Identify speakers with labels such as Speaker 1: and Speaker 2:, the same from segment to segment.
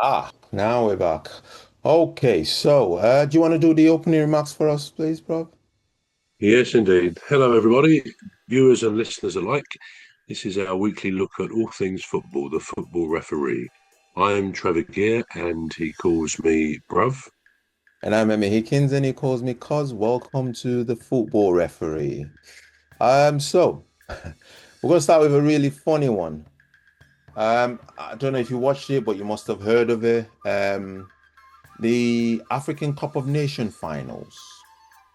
Speaker 1: Now we're back. Okay, so do you want to do the opening remarks for us, please, bro?
Speaker 2: Yes, indeed. Hello, everybody, viewers and listeners alike. This is our weekly look at all things football, the football referee. I'm Trevor Gear, and he calls me Bruv.
Speaker 1: And I'm Emmy Hikins, and he calls me Cos. Welcome to the football referee. So we're gonna start with a really funny one. I don't know if you watched it, but you must have heard of it. The African Cup of Nation finals.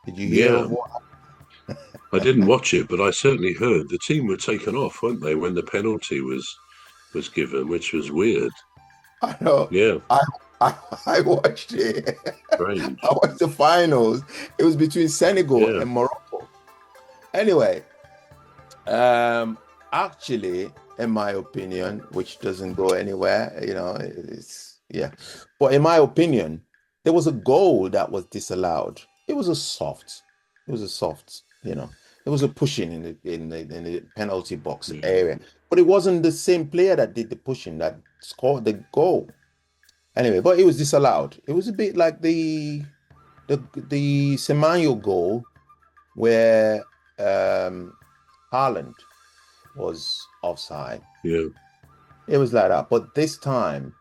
Speaker 1: Did you hear
Speaker 2: Yeah,
Speaker 1: of what?
Speaker 2: I didn't watch it, but I certainly heard the team were taken off, weren't they, when the penalty was given, which was weird.
Speaker 1: I know.
Speaker 2: Yeah,
Speaker 1: I I, I watched it.
Speaker 2: strange.
Speaker 1: I watched the finals. It was between Senegal
Speaker 2: Yeah,
Speaker 1: and Morocco. Anyway, um, actually, in my opinion, which doesn't go anywhere, it's yeah. But in my opinion, there was a goal that was disallowed. It was a soft. It was a soft, It was a pushing in the penalty box
Speaker 2: yeah,
Speaker 1: area. But it wasn't the same player that did the pushing that scored the goal. Anyway, but it was disallowed. It was a bit like the Semenyo goal where Haaland was offside.
Speaker 2: yeah,
Speaker 1: It was like that. But this time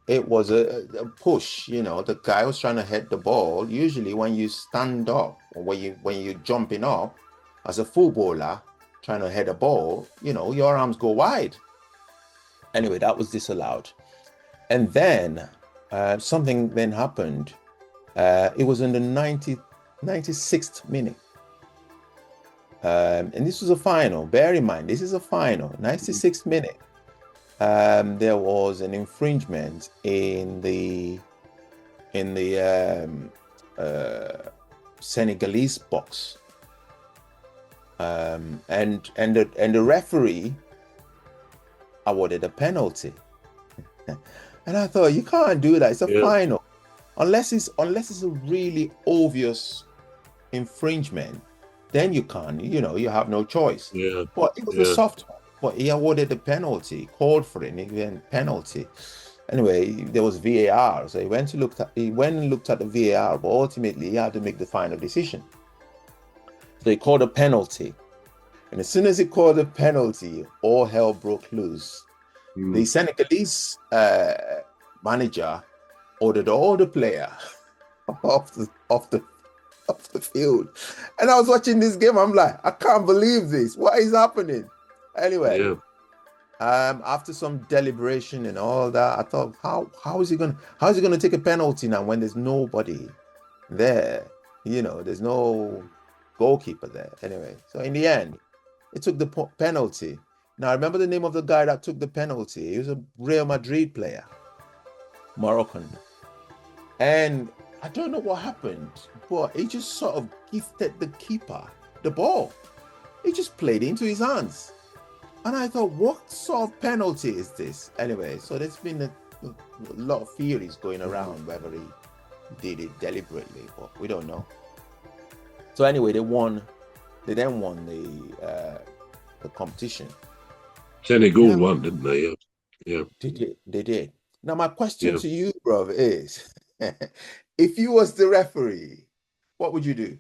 Speaker 1: it was a push, the guy was trying to head the ball. Usually when you stand up or when you're jumping up as a footballer trying to head a ball, your arms go wide. Anyway, that was disallowed. And then something then happened. It was in the 96th minute. And this was a final. Bear in mind, this is a final. 96th minute. There was an infringement in the uh, Senegalese box, and the referee awarded a penalty. And I thought, you can't do that. It's a
Speaker 2: yeah,
Speaker 1: final, unless it's a really obvious infringement, then you can, you have no choice.
Speaker 2: yeah,
Speaker 1: But it was a
Speaker 2: yeah.
Speaker 1: soft one. But he awarded the penalty, called for it, and even penalty. Anyway, there was VAR, so he went and looked at the VAR, but ultimately he had to make the final decision. So he called a penalty, and as soon as he called a penalty, all hell broke loose. The
Speaker 2: Mm,
Speaker 1: Senegalese manager ordered all the player off the field. And I was watching this game. I'm like, I can't believe this. What is happening? Anyway,
Speaker 2: yeah,
Speaker 1: after some deliberation and all that, I thought, how is he gonna take a penalty now when there's nobody there? There's no goalkeeper there. Anyway, so in the end, it took the penalty. Now, I remember the name of the guy that took the penalty. He was a Real Madrid player, Moroccan. And I don't know what happened, but he just sort of gifted the keeper the ball. He just played it into his hands. And I thought, what sort of penalty is this? Anyway, so there's been a lot of theories going around whether he did it deliberately, but we don't know. So anyway, they won. They then won the competition.
Speaker 2: Senegal
Speaker 1: Now,
Speaker 2: won, didn't they? Yeah, yeah,
Speaker 1: they did. Now, my question
Speaker 2: yeah.
Speaker 1: to you, bro, is if you was the referee, what would you do?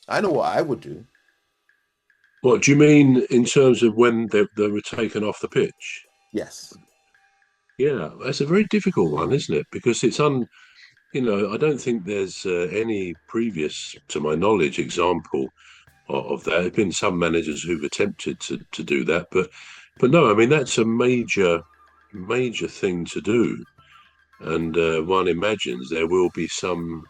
Speaker 1: I know what I would do.
Speaker 2: What do you mean in terms of when they were taken off the pitch?
Speaker 1: Yes.
Speaker 2: Yeah, that's a very difficult one, isn't it? Because I don't think there's any previous, to my knowledge, example of that. There have been some managers who've attempted to do that, but no, I mean that's a major thing to do, and one imagines there will be some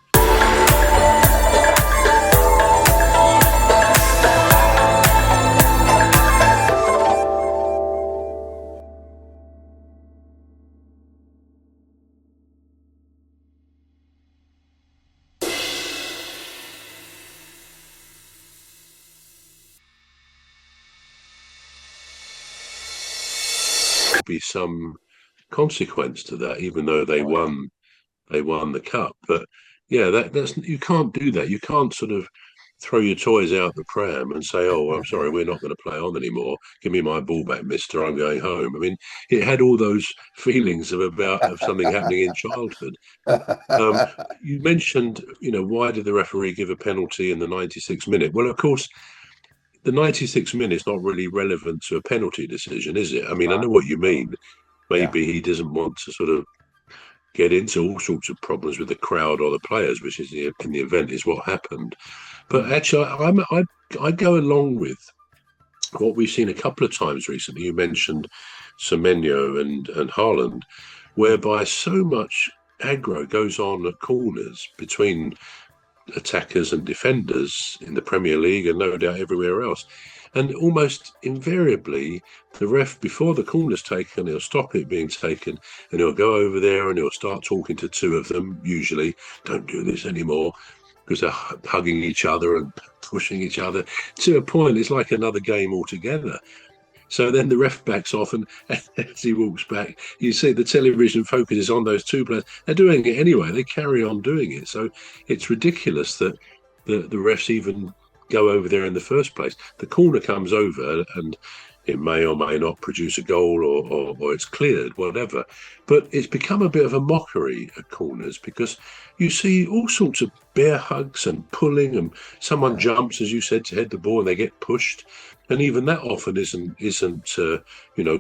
Speaker 2: be some consequence to that, even though
Speaker 1: Oh yeah.
Speaker 2: they won the cup. But yeah, that's you can't do that. You can't sort of. throw your toys out the pram and say, "Oh, I'm sorry, we're not going to play on anymore. Give me my ball back, mister. I'm going home." I mean, it had all those feelings of something happening in childhood. You mentioned, why did the referee give a penalty in the 96th minute? Well, of course, the 96th minute is not really relevant to a penalty decision, is it? I mean, I know what you mean.
Speaker 1: Yeah.
Speaker 2: Maybe he doesn't want to sort of get into all sorts of problems with the crowd or the players, which is in the event is what happened. But actually, I go along with what we've seen a couple of times recently. You mentioned Semenyo and Haaland, whereby so much aggro goes on at corners between attackers and defenders in the Premier League and no doubt everywhere else. And almost invariably, the ref, before the corner's taken, he'll stop it being taken and he'll go over there and he'll start talking to two of them, usually, don't do this anymore, because they're hugging each other and pushing each other. To a point, it's like another game altogether. So then the ref backs off, and as he walks back, you see the television focuses on those two players. They're doing it anyway. They carry on doing it. So it's ridiculous that the refs even go over there in the first place. The corner comes over, and it may or may not produce a goal, or it's cleared, whatever. But it's become a bit of a mockery at corners because you see all sorts of bear hugs and pulling, and someone jumps, as you said, to head the ball, and they get pushed. And even that often isn't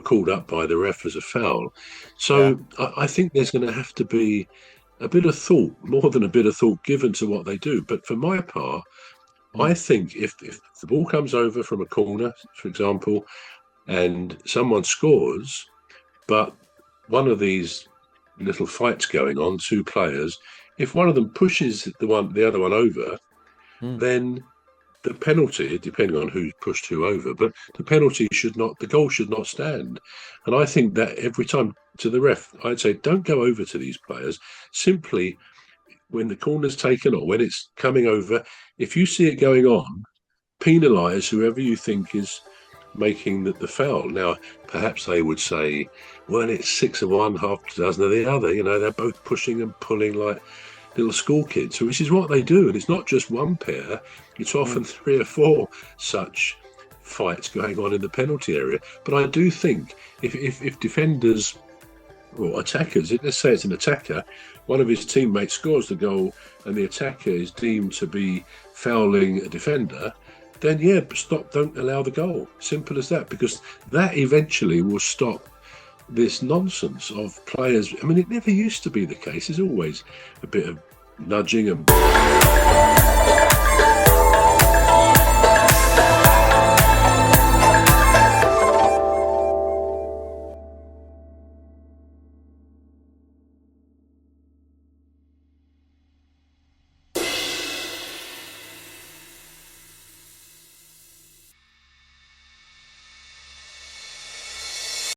Speaker 2: called up by the ref as a foul. So I think there's going to have to be a bit of thought, more than a bit of thought, given to what they do. But for my part, I think if the ball comes over from a corner, for example, and someone scores, but one of these little fights going on, two players, if one of them pushes the other one over, then the penalty, depending on who pushed who over, but the goal should not stand. And I think that every time to the ref, I'd say, don't go over to these players. Simply, when the corner's taken or when it's coming over, if you see it going on, penalise whoever you think is making the foul. Now, perhaps they would say, well, it's 6 of one, half a dozen of the other. They're both pushing and pulling like little school kids, which is what they do. And it's not just one pair, it's often 3 or 4 such fights going on in the penalty area. But I do think if defenders or attackers, let's say it's an attacker, one of his teammates scores the goal and the attacker is deemed to be fouling a defender, then stop, don't allow the goal. Simple as that, because that eventually will stop this nonsense of players. I mean, it never used to be the case. There's always a bit of nudging and